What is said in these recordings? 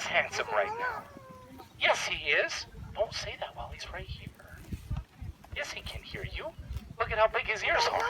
is handsome right now. Yes, he is. Don't say that while he's right here. Yes, he can hear you. Look at how big his ears are.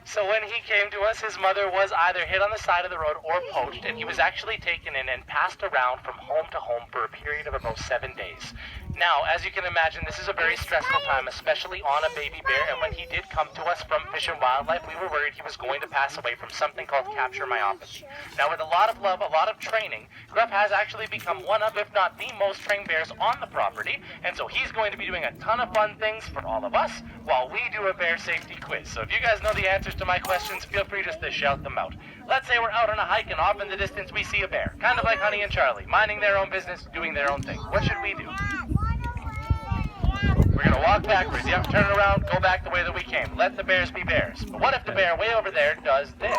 So when he came to us, his mother was either hit on the side of the road or poached, and he was actually taken in and passed around from home to home for a period of about 7 days. Now, as you can imagine, this is a very stressful time, especially on a baby bear, and when he did come to us from Fish and Wildlife, we were worried he was going to pass away from something called capture myopathy. Now, with a lot of love, a lot of training, Gruff has actually become one of, if not the most trained bears on the property, and so he's going to be doing a ton of fun things for all of us while we do a bear safety quiz. So if you guys know the answers to my questions, feel free just to shout them out. Let's say we're out on a hike and off in the distance we see a bear, kind of like Honey and Charlie, minding their own business, doing their own thing. What should we do? We're going to walk backwards. Yep, turn around, go back the way that we came. Let the bears be bears. But what if the bear way over there does this?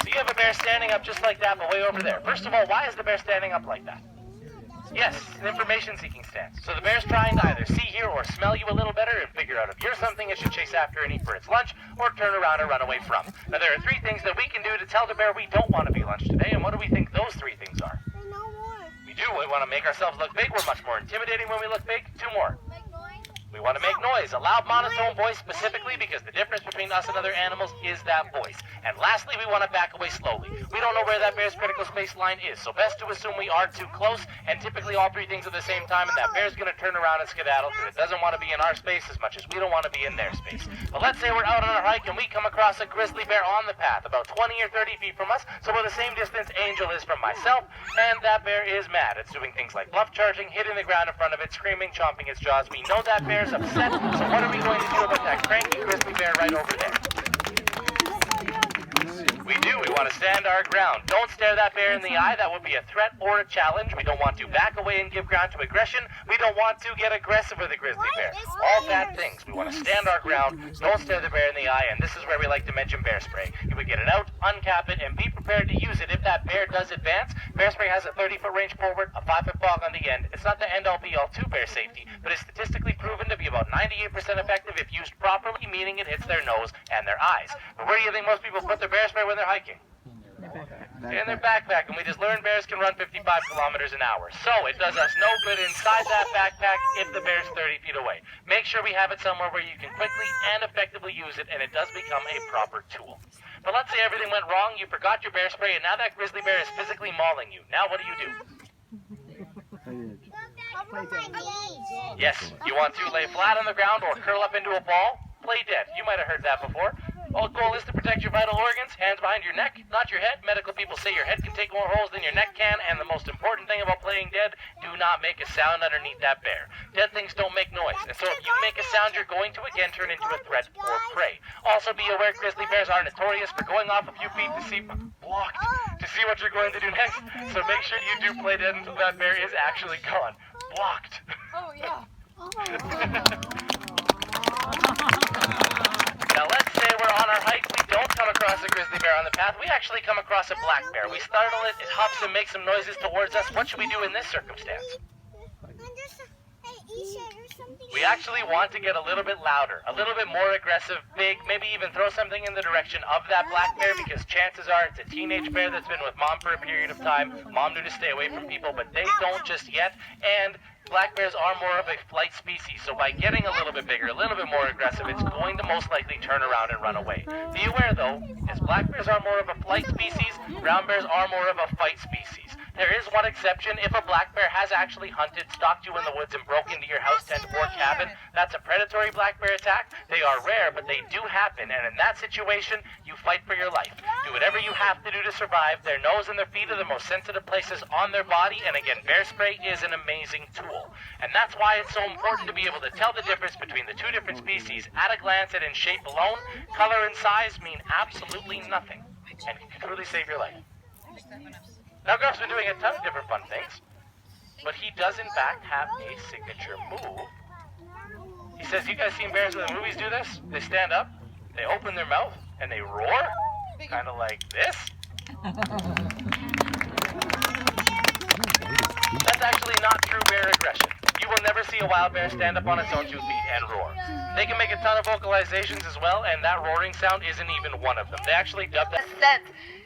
So you have a bear standing up just like that, but way over there. First of all, why is the bear standing up like that? Yes, an information-seeking stance. So the bear's trying to either see, hear, or smell you a little better and figure out if you're something it should chase after and eat for its lunch, or turn around and run away from. Now, there are 3 things that we can do to tell the bear we don't want to be lunch today, and what do we think those 3 things are? We do. We want to make ourselves look big. We're much more intimidating when we look big. 2 more. We want to make noise, a loud monotone voice specifically because the difference between us and other animals is that voice. And lastly, we want to back away slowly. We don't know where that bear's critical space line is, so best to assume we are too close, and typically all 3 things at the same time, and that bear's going to turn around and skedaddle because it doesn't want to be in our space as much as we don't want to be in their space. But let's say we're out on a hike and we come across a grizzly bear on the path, about 20 or 30 feet from us, so we're the same distance Angel is from myself, and that bear is mad. It's doing things like bluff charging, hitting the ground in front of it, screaming, chomping its jaws. We know that bear's upset, so what are we going to do about that cranky grizzly bear right over there? We do. We want to stand our ground. Don't stare that bear in the eye. That would be a threat or a challenge. We don't want to back away and give ground to aggression. We don't want to get aggressive with a grizzly bear. All bad things. We want to stand our ground. Don't stare the bear in the eye. And this is where we like to mention bear spray. You would get it out, uncap it, and be prepared to use it if that bear does advance. Bear spray has a 30-foot range forward, a 5-foot fog on the end. It's not the end-all be-all to bear safety, but it's statistically proven to be about 98% effective if used properly, meaning it hits their nose and their eyes. But where do you think most people put their bear spray when they're hiking? In their backpack, and we just learned bears can run 55 kilometers an hour. So it does us no good inside that backpack if the bear's 30 feet away. Make sure we have it somewhere where you can quickly and effectively use it, and it does become a proper tool. But let's say everything went wrong, you forgot your bear spray, and now that grizzly bear is physically mauling you. Now what do you do? Yes, you want to lay flat on the ground or curl up into a ball? Play dead. You might have heard that before. All goal is to protect your vital organs, hands behind your neck, not your head. Medical people say your head can take more holes than your neck can, and the most important thing about playing dead, do not make a sound underneath that bear. Dead things don't make noise, and so if you make a sound, you're going to again turn into a threat or prey. Also be aware grizzly bears are notorious for going off a few feet to see what you're going to do next, so make sure you do play dead until that bear is actually gone. Blocked. Oh, yeah. Now let's say we're on our hike, we don't come across a grizzly bear on the path, we actually come across a black bear. We startle it, it hops and makes some noises towards us. What should we do in this circumstance? We actually want to get a little bit louder, a little bit more aggressive, big, maybe even throw something in the direction of that black bear because chances are it's a teenage bear that's been with mom for a period of time. Mom knew to stay away from people, but they don't just yet, and black bears are more of a flight species, so by getting a little bit bigger, a little bit more aggressive, it's going to most likely turn around and run away. Be aware, though, as black bears are more of a flight species, brown bears are more of a fight species. There is one exception. If a black bear has actually hunted, stalked you in the woods, and broke into your house, tent, or cabin, that's a predatory black bear attack. They are rare, but they do happen, and in that situation, you fight for your life. Do whatever you have to do to survive. Their nose and their feet are the most sensitive places on their body, and again, bear spray is an amazing tool. And that's why it's so important to be able to tell the difference between the 2 different species at a glance and in shape alone. Color and size mean absolutely nothing, and can truly save your life. Now, Gruff's been doing a ton of different fun things, but he does in fact have a signature move. He says, you guys seen bears in the movies do this? They stand up, they open their mouth, and they roar, kind of like this. That's actually not true bear aggression. You will never see a wild bear stand up on its own 2 feet and roar. They can make a ton of vocalizations as well, and that roaring sound isn't even one of them. They actually dubbed that.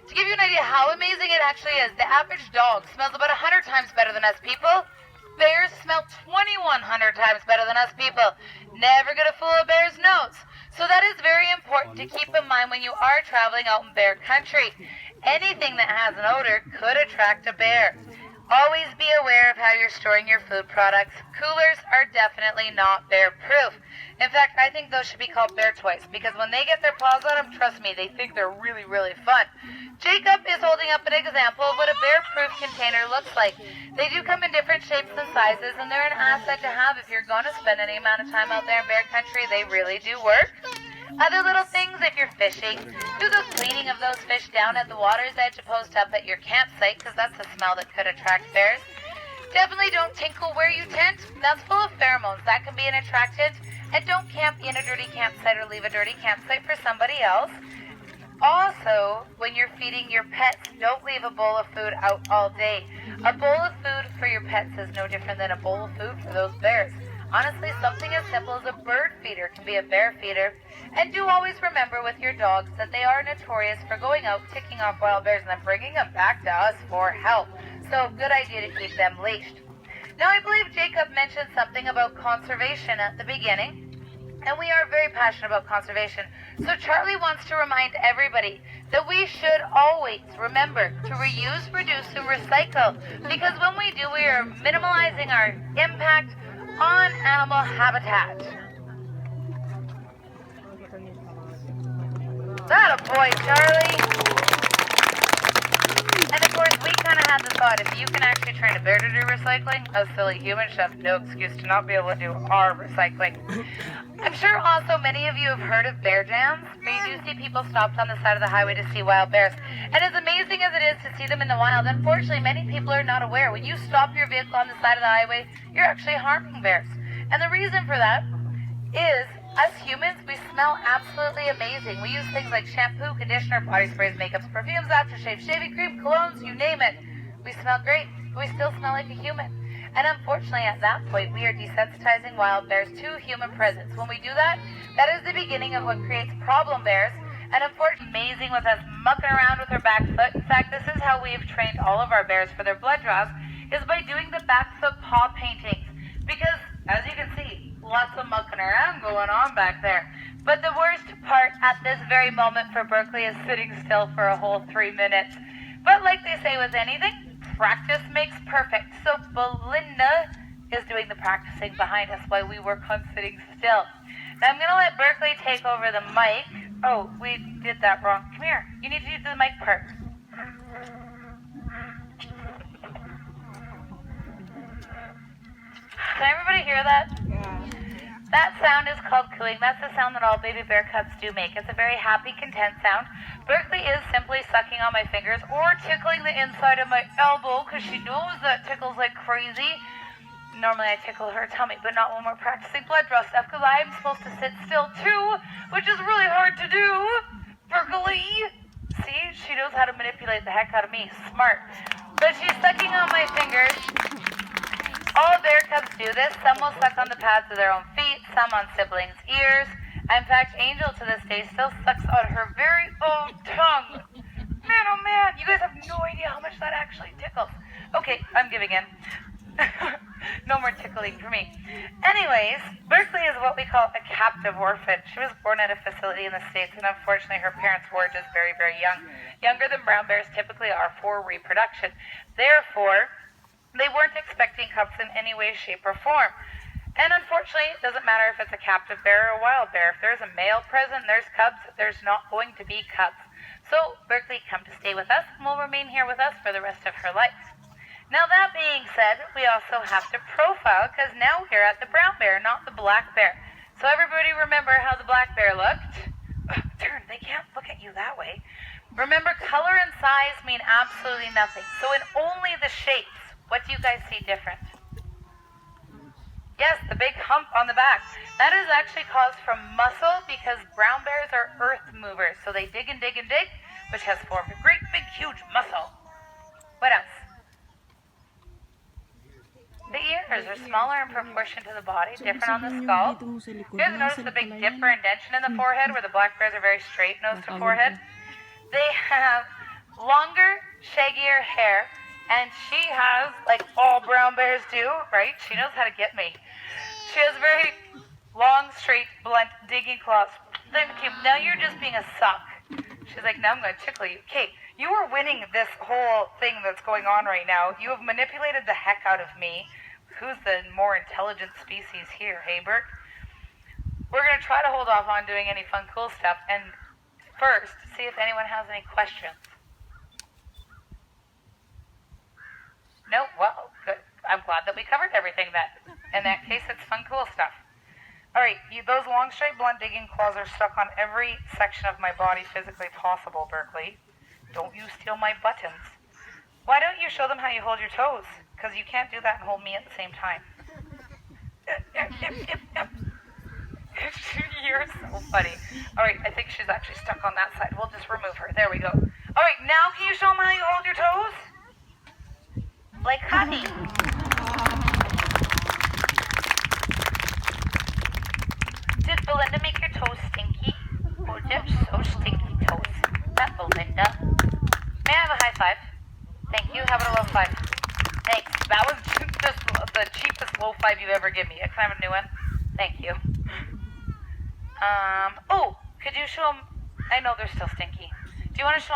To give you an idea how amazing it actually is, the average dog smells about 100 times better than us people. Bears smell 2,100 times better than us people. Never gonna fool a bear's nose. So that is very important to keep in mind when you are traveling out in bear country. Anything that has an odor could attract a bear. Always be aware of how you're storing your food products. Coolers are definitely not bear-proof. In fact, I think those should be called bear toys, because when they get their paws on them, trust me, they think they're really, really fun. Jacob is holding up an example of what a bear-proof container looks like. They do come in different shapes and sizes, and they're an asset to have if you're going to spend any amount of time out there in bear country. They really do work. Other little things, if you're fishing, do the cleaning of those fish down at the water's edge opposed up at your campsite, because that's a smell that could attract bears. Definitely don't tinkle where you tent. That's full of pheromones. That can be an attractant. And don't camp in a dirty campsite or leave a dirty campsite for somebody else. Also, when you're feeding your pets, don't leave a bowl of food out all day. A bowl of food for your pets is no different than a bowl of food for those bears. Honestly, something as simple as a bird feeder can be a bear feeder. And do always remember with your dogs that they are notorious for going out, ticking off wild bears, and then bringing them back to us for help. So, good idea to keep them leashed. Now, I believe Jacob mentioned something about conservation at the beginning. And we are very passionate about conservation. So Charlie wants to remind everybody that we should always remember to reuse, reduce, and recycle. Because when we do, we are minimalizing our impact on animal habitat. That a boy, Charlie. And of course, we kind of had the thought, if you can actually train a bear to do recycling, us silly humans should have no excuse to not be able to do our recycling. I'm sure also many of you have heard of bear jams, where you do see people stopped on the side of the highway to see wild bears. And as amazing as it is to see them in the wild, unfortunately, many people are not aware. When you stop your vehicle on the side of the highway, you're actually harming bears. And the reason for that is, us humans, we smell absolutely amazing. We use things like shampoo, conditioner, body sprays, makeups, perfumes, aftershave, shaving cream, colognes, you name it. We smell great, but we still smell like a human. And unfortunately, at that point, we are desensitizing wild bears to human presence. When we do that, that is the beginning of what creates problem bears. And unfortunately, amazing with us mucking around with our back foot. In fact, this is how we have trained all of our bears for their blood draws, is by doing the back foot paw paintings. Because, as you can see, lots of mucking around going on back there. But the worst part at this very moment for Berkeley is sitting still for a whole 3 minutes. But like they say with anything, practice makes perfect. So Belinda is doing the practicing behind us while we work on sitting still. Now I'm going to let Berkeley take over the mic. Oh, we did that wrong. Come here. You need to do the mic part. Can everybody hear that? Yeah. That sound is called cooing. That's the sound that all baby bear cubs do make. It's a very happy, content sound. Berkeley is simply sucking on my fingers or tickling the inside of my elbow because she knows that tickles like crazy. Normally I tickle her tummy, but not when we're practicing blood draw stuff because I'm supposed to sit still too, which is really hard to do. Berkeley. See, she knows how to manipulate the heck out of me. Smart. But she's sucking on my fingers. All bear cubs do this. Some will suck on the pads of their own feet, some on siblings' ears. In fact, Angel to this day still sucks on her very own tongue. Man, oh man, you guys have no idea how much that actually tickles. Okay, I'm giving in. No more tickling for me. Anyways, Berkeley is what we call a captive orphan. She was born at a facility in the States, and unfortunately her parents were just very, very young. Younger than brown bears typically are for reproduction. Therefore, they weren't expecting cubs in any way, shape, or form. And unfortunately, it doesn't matter if it's a captive bear or a wild bear. If there's a male present, there's cubs, there's not going to be cubs. So Berkeley come to stay with us and will remain here with us for the rest of her life. Now that being said, we also have to profile because now we're at the brown bear, not the black bear. So everybody remember how the black bear looked? Turn, they can't look at you that way. Remember, color and size mean absolutely nothing. So in only the shapes, what do you guys see different? Yes, the big hump on the back. That is actually caused from muscle because brown bears are earth movers. So they dig and dig and dig, which has formed a great big huge muscle. What else? The ears are smaller in proportion to the body, different on the skull. You guys notice the big dipper indention in the forehead where the black bears are very straight nose to forehead? They have longer, shaggier hair, and she has, like all brown bears do, right? She knows how to get me. She has very long, straight, blunt, digging claws. Then, okay, now you're just being a suck. She's like, now I'm going to tickle you. Okay, you are winning this whole thing that's going on right now. You have manipulated the heck out of me. Who's the more intelligent species here, hey, Bert? We're going to try to hold off on doing any fun, cool stuff, and first, see if anyone has any questions. No? Well, good. I'm glad that we covered everything then. In that case, it's fun, cool stuff. All right, those long, straight, blunt, digging claws are stuck on every section of my body physically possible, Berkeley. Don't you steal my buttons. Why don't you show them how you hold your toes? Because you can't do that and hold me at the same time. You're so funny. All right, I think she's actually stuck on that side. We'll just remove her. There we go. All right, now can you show them how you hold your toes? Like honey. Did Belinda make your toes stinky? Oh, they're so stinky toes. That Belinda. May I have a high five? Thank you. How about a low five? Thanks. That was just the cheapest low five you've ever given me. Can I have a new one? Thank you. Oh, could you show them? I know they're still stinky. Do you want to show them?